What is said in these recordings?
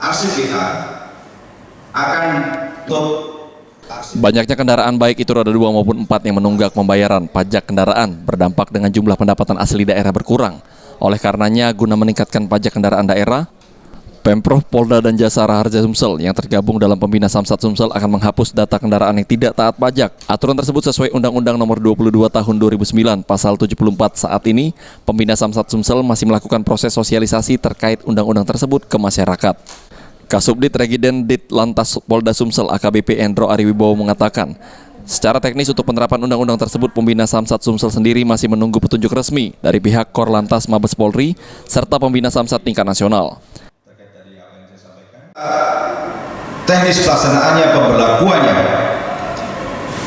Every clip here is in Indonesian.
arsip kita akan Banyaknya kendaraan baik itu roda 2 maupun 4 yang menunggak pembayaran pajak kendaraan berdampak dengan jumlah pendapatan asli daerah berkurang. Oleh karenanya, guna meningkatkan pajak kendaraan daerah, Pemprov, Polda, dan Jasa Raharja Sumsel yang tergabung dalam Pembina Samsat Sumsel akan menghapus data kendaraan yang tidak taat pajak. Aturan tersebut sesuai Undang-Undang Nomor 22 Tahun 2009 Pasal 74. Saat ini, Pembina Samsat Sumsel masih melakukan proses sosialisasi terkait undang-undang tersebut ke masyarakat. Kasubdit Regiden Ditlantas Polda Sumsel AKBP Endro Ariwibowo mengatakan, secara teknis untuk penerapan undang-undang tersebut, Pembina Samsat Sumsel sendiri masih menunggu petunjuk resmi dari pihak Korlantas Mabes Polri serta Pembina Samsat tingkat nasional. Teknis pelaksanaannya, pemberlakuannya,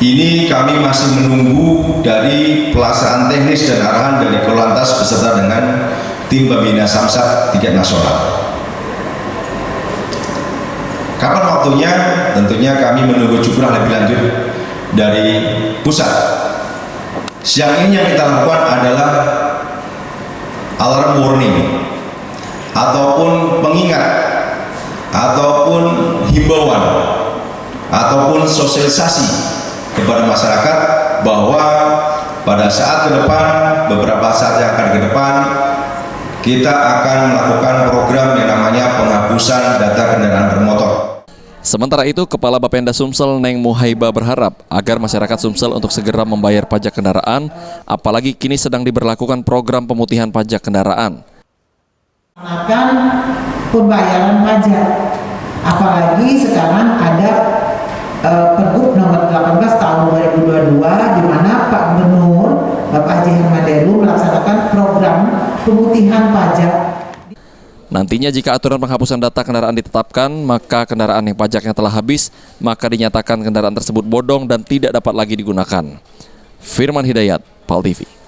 ini kami masih menunggu dari pelaksanaan teknis dan arahan dari Korlantas beserta dengan tim Pembina Samsat tingkat nasional. Kapan waktunya? Tentunya kami menunggu jumlah lebih lanjut dari pusat. Siang ini yang kita lakukan adalah alarm warning ataupun pengingat ataupun himbauan ataupun sosialisasi kepada masyarakat bahwa pada saat ke depan, beberapa saat yang akan ke depan, kita akan melakukan program yang namanya penghapusan data kendaraan bermotor. Sementara itu, Kepala Bapenda Sumsel Neng Muhaiba berharap agar masyarakat Sumsel untuk segera membayar pajak kendaraan, apalagi kini sedang diberlakukan program pemutihan pajak kendaraan. Akan pembayaran pajak, apalagi sekarang ada Pergub nomor 18 tahun 2022 di mana Pak Gubernur Bapak Haji Herman Deru melaksanakan program pemutihan pajak. Nantinya jika aturan penghapusan data kendaraan ditetapkan, maka kendaraan yang pajaknya telah habis, maka dinyatakan kendaraan tersebut bodong dan tidak dapat lagi digunakan. Firman Hidayat, PAL TV.